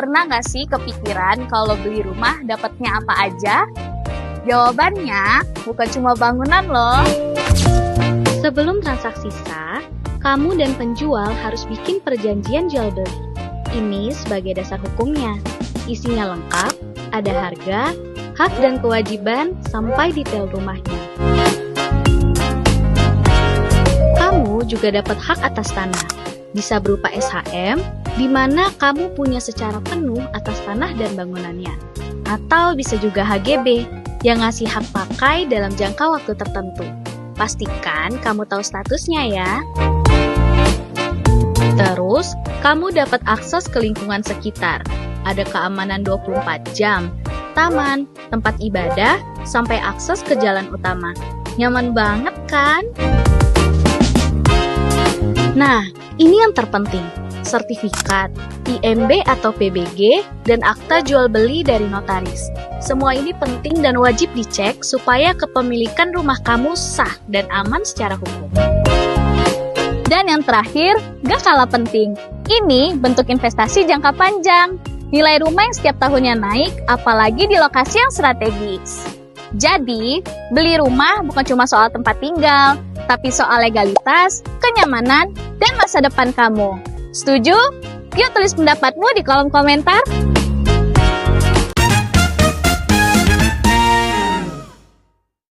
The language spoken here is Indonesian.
Pernah nggak sih kepikiran kalau beli rumah dapatnya apa aja? Jawabannya bukan cuma bangunan loh. Sebelum transaksi sah, kamu dan penjual harus bikin perjanjian jual beli. Ini sebagai dasar hukumnya. Isinya lengkap, ada harga, hak dan kewajiban, sampai detail rumahnya. Kamu juga dapat hak atas tanah. Bisa berupa SHM, di mana kamu punya secara penuh atas tanah dan bangunannya. Atau bisa juga HGB, yang ngasih hak pakai dalam jangka waktu tertentu. Pastikan kamu tahu statusnya ya. Terus, kamu dapat akses ke lingkungan sekitar. Ada keamanan 24 jam, taman, tempat ibadah, sampai akses ke jalan utama. Nyaman banget kan? Nah, ini yang terpenting, sertifikat, IMB atau PBG, dan akta jual beli dari notaris. Semua ini penting dan wajib dicek supaya kepemilikan rumah kamu sah dan aman secara hukum. Dan yang terakhir, gak kalah penting, ini bentuk investasi jangka panjang. Nilai rumah yang setiap tahunnya naik, apalagi di lokasi yang strategis. Jadi, beli rumah bukan cuma soal tempat tinggal, tapi soal legalitas, kenyamanan, dan masa depan kamu. Setuju? Yuk tulis pendapatmu di kolom komentar.